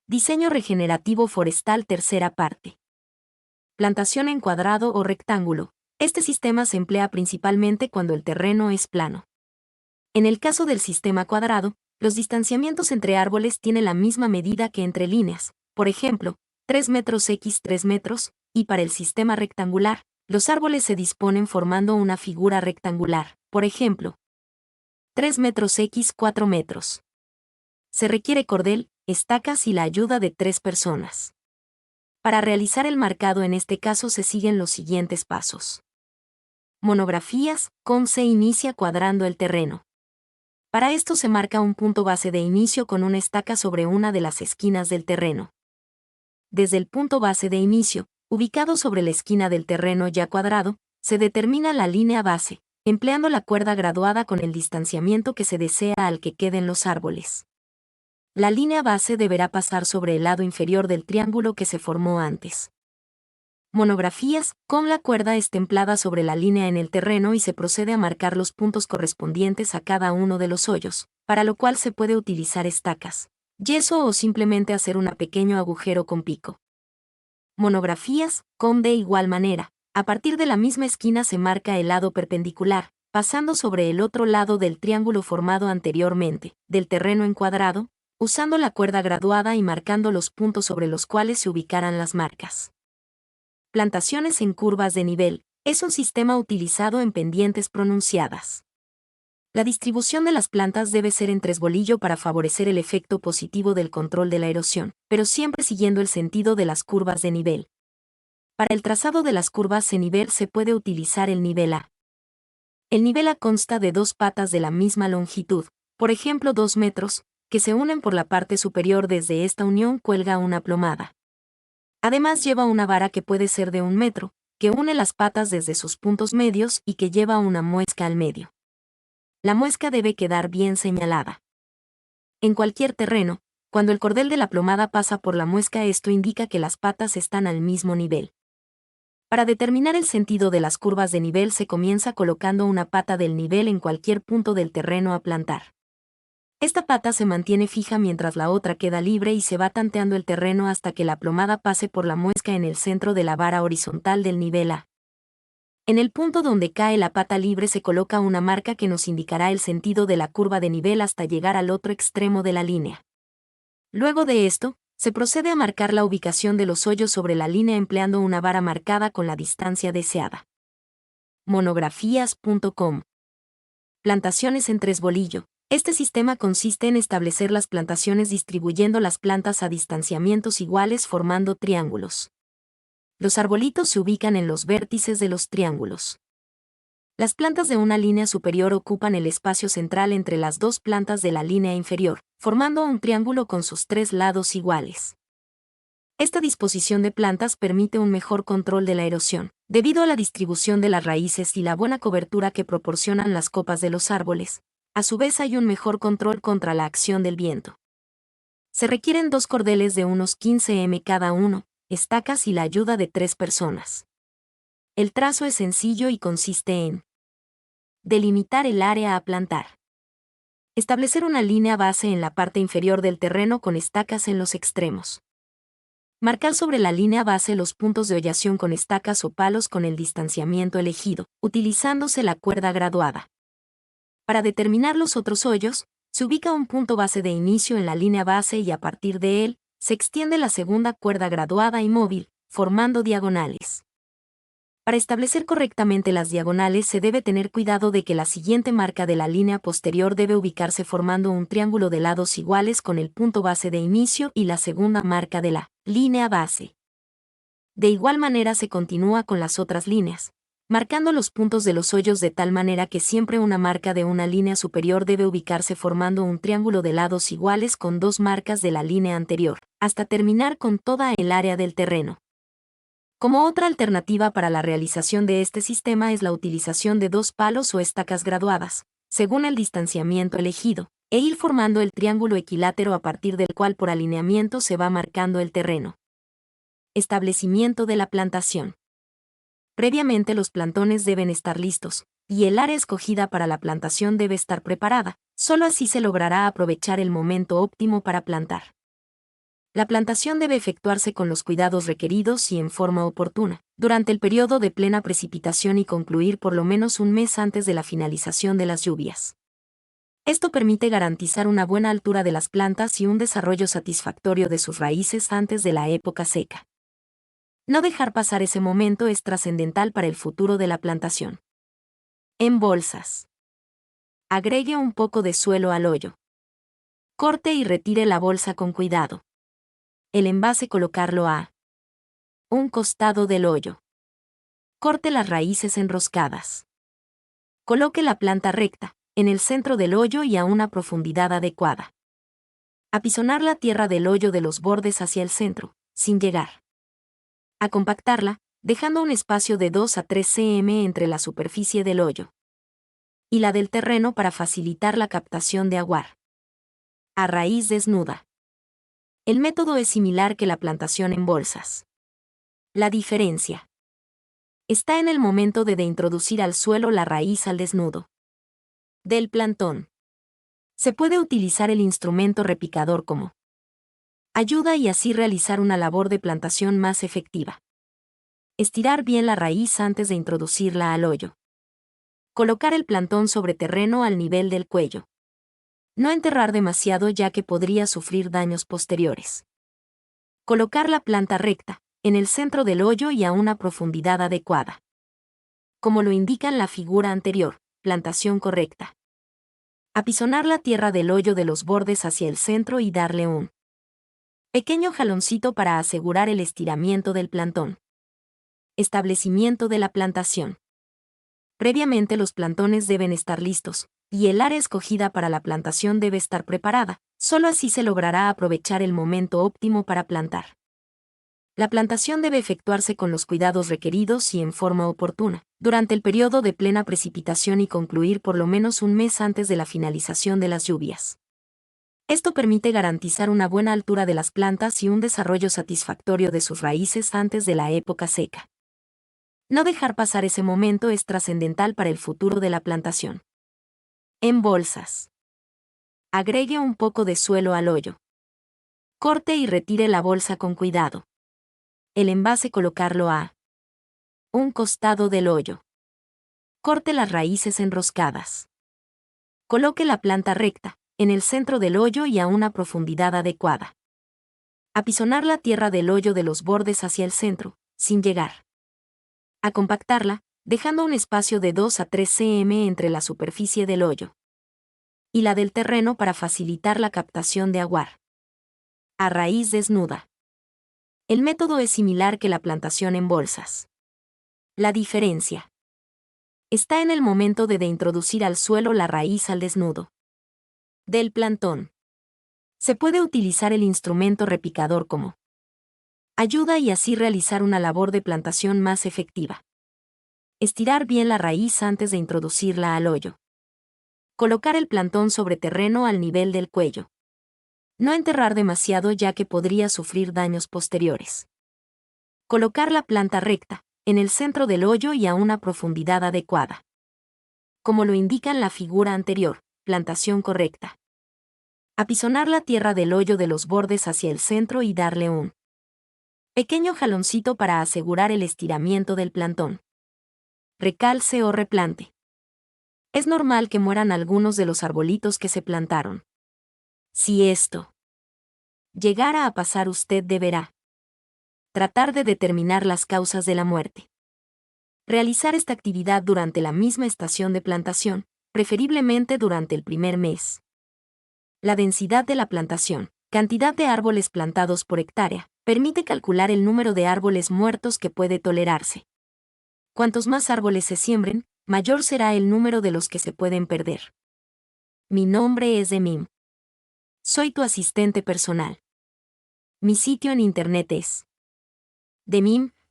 Diseño regenerativo forestal tercera parte. Plantación en cuadrado o rectángulo. Este sistema se emplea principalmente cuando el terreno es plano. En el caso del sistema cuadrado, los distanciamientos entre árboles tienen la misma medida que entre líneas, por ejemplo, 3 metros x 3 metros, y para el sistema rectangular, los árboles se disponen formando una figura rectangular, por ejemplo, 3 metros x 4 metros. Se requiere cordel, estacas y la ayuda de 3 personas. Para realizar el marcado en este caso se siguen los siguientes pasos. Monografías, ¿cómo se inicia cuadrando el terreno? Para esto se marca un punto base de inicio con una estaca sobre una de las esquinas del terreno. Desde el punto base de inicio, ubicado sobre la esquina del terreno ya cuadrado, se determina la línea base, empleando la cuerda graduada con el distanciamiento que se desea al que queden los árboles. La línea base deberá pasar sobre el lado inferior del triángulo que se formó antes. Monografías, con la cuerda es templada sobre la línea en el terreno y se procede a marcar los puntos correspondientes a cada uno de los hoyos, para lo cual se puede utilizar estacas, yeso o simplemente hacer un pequeño agujero con pico. Monografías, con de igual manera, a partir de la misma esquina se marca el lado perpendicular, pasando sobre el otro lado del triángulo formado anteriormente, del terreno encuadrado, usando la cuerda graduada y marcando los puntos sobre los cuales se ubicarán las marcas. Plantaciones en curvas de nivel, es un sistema utilizado en pendientes pronunciadas. La distribución de las plantas debe ser en tresbolillo para favorecer el efecto positivo del control de la erosión, pero siempre siguiendo el sentido de las curvas de nivel. Para el trazado de las curvas de nivel se puede utilizar el nivel A. El nivel A consta de 2 patas de la misma longitud, por ejemplo 2 metros, que se unen por la parte superior. Desde esta unión cuelga una plomada. Además lleva una vara que puede ser de 1 metro, que une las patas desde sus puntos medios y que lleva una muesca al medio. La muesca debe quedar bien señalada. En cualquier terreno, cuando el cordel de la plomada pasa por la muesca, esto indica que las patas están al mismo nivel. Para determinar el sentido de las curvas de nivel se comienza colocando una pata del nivel en cualquier punto del terreno a plantar. Esta pata se mantiene fija mientras la otra queda libre y se va tanteando el terreno hasta que la plomada pase por la muesca en el centro de la vara horizontal del nivel A. En el punto donde cae la pata libre se coloca una marca que nos indicará el sentido de la curva de nivel hasta llegar al otro extremo de la línea. Luego de esto, se procede a marcar la ubicación de los hoyos sobre la línea empleando una vara marcada con la distancia deseada. Monografías.com. Plantaciones en tresbolillo. Este sistema consiste en establecer las plantaciones distribuyendo las plantas a distanciamientos iguales formando triángulos. Los arbolitos se ubican en los vértices de los triángulos. Las plantas de una línea superior ocupan el espacio central entre las 2 plantas de la línea inferior, formando un triángulo con sus 3 lados iguales. Esta disposición de plantas permite un mejor control de la erosión, debido a la distribución de las raíces y la buena cobertura que proporcionan las copas de los árboles. A su vez hay un mejor control contra la acción del viento. Se requieren 2 cordeles de unos 15 m cada uno, estacas y la ayuda de 3 personas. El trazo es sencillo y consiste en delimitar el área a plantar. Establecer una línea base en la parte inferior del terreno con estacas en los extremos. Marcar sobre la línea base los puntos de hollación con estacas o palos con el distanciamiento elegido, utilizándose la cuerda graduada. Para determinar los otros hoyos, se ubica un punto base de inicio en la línea base y a partir de él, se extiende la segunda cuerda graduada y móvil, formando diagonales. Para establecer correctamente las diagonales se debe tener cuidado de que la siguiente marca de la línea posterior debe ubicarse formando un triángulo de lados iguales con el punto base de inicio y la segunda marca de la línea base. De igual manera se continúa con las otras líneas, marcando los puntos de los hoyos de tal manera que siempre una marca de una línea superior debe ubicarse formando un triángulo de lados iguales con 2 marcas de la línea anterior, hasta terminar con toda el área del terreno. Como otra alternativa para la realización de este sistema es la utilización de 2 palos o estacas graduadas, según el distanciamiento elegido, e ir formando el triángulo equilátero a partir del cual por alineamiento se va marcando el terreno. Establecimiento de la plantación. Previamente los plantones deben estar listos, y el área escogida para la plantación debe estar preparada, solo así se logrará aprovechar el momento óptimo para plantar. La plantación debe efectuarse con los cuidados requeridos y en forma oportuna, durante el periodo de plena precipitación y concluir por lo menos un mes antes de la finalización de las lluvias. Esto permite garantizar una buena altura de las plantas y un desarrollo satisfactorio de sus raíces antes de la época seca. No dejar pasar ese momento es trascendental para el futuro de la plantación. En bolsas. Agregue un poco de suelo al hoyo. Corte y retire la bolsa con cuidado. El envase colocarlo a un costado del hoyo. Corte las raíces enroscadas. Coloque la planta recta, en el centro del hoyo y a una profundidad adecuada. Apisonar la tierra del hoyo de los bordes hacia el centro, sin llegar a compactarla, dejando un espacio de 2 a 3 cm entre la superficie del hoyo y la del terreno para facilitar la captación de aguar. A raíz desnuda. El método es similar que la plantación en bolsas. La diferencia está en el momento de introducir al suelo la raíz al desnudo del plantón. Se puede utilizar el instrumento repicador como ayuda y así realizar una labor de plantación más efectiva. Estirar bien la raíz antes de introducirla al hoyo. Colocar el plantón sobre terreno al nivel del cuello. No enterrar demasiado ya que podría sufrir daños posteriores. Colocar la planta recta, en el centro del hoyo y a una profundidad adecuada. Como lo indica en la figura anterior, plantación correcta. Apisonar la tierra del hoyo de los bordes hacia el centro y darle un pequeño jaloncito para asegurar el estiramiento del plantón. Establecimiento de la plantación. Previamente los plantones deben estar listos, y el área escogida para la plantación debe estar preparada, solo así se logrará aprovechar el momento óptimo para plantar. La plantación debe efectuarse con los cuidados requeridos y en forma oportuna, durante el periodo de plena precipitación y concluir por lo menos un mes antes de la finalización de las lluvias. Esto permite garantizar una buena altura de las plantas y un desarrollo satisfactorio de sus raíces antes de la época seca. No dejar pasar ese momento es trascendental para el futuro de la plantación. En bolsas. Agregue un poco de suelo al hoyo. Corte y retire la bolsa con cuidado. El envase colocarlo a un costado del hoyo. Corte las raíces enroscadas. Coloque la planta recta, en el centro del hoyo y a una profundidad adecuada. Apisonar la tierra del hoyo de los bordes hacia el centro, sin llegar a compactarla, dejando un espacio de 2 a 3 cm entre la superficie del hoyo y la del terreno para facilitar la captación de aguar. A raíz desnuda. El método es similar que la plantación en bolsas. La diferencia está en el momento de introducir al suelo la raíz al desnudo del plantón. Se puede utilizar el instrumento repicador como ayuda y así realizar una labor de plantación más efectiva. Estirar bien la raíz antes de introducirla al hoyo. Colocar el plantón sobre terreno al nivel del cuello. No enterrar demasiado ya que podría sufrir daños posteriores. Colocar la planta recta, en el centro del hoyo y a una profundidad adecuada. Como lo indica en la figura anterior, plantación correcta. Apisonar la tierra del hoyo de los bordes hacia el centro y darle un pequeño jaloncito para asegurar el estiramiento del plantón. Recalce o replante. Es normal que mueran algunos de los arbolitos que se plantaron. Si esto llegara a pasar, usted deberá tratar de determinar las causas de la muerte. Realizar esta actividad durante la misma estación de plantación, preferiblemente durante el primer mes. La densidad de la plantación, cantidad de árboles plantados por hectárea, permite calcular el número de árboles muertos que puede tolerarse. Cuantos más árboles se siembren, mayor será el número de los que se pueden perder. Mi nombre es Demim. Soy tu asistente personal. Mi sitio en internet es demim.es.tl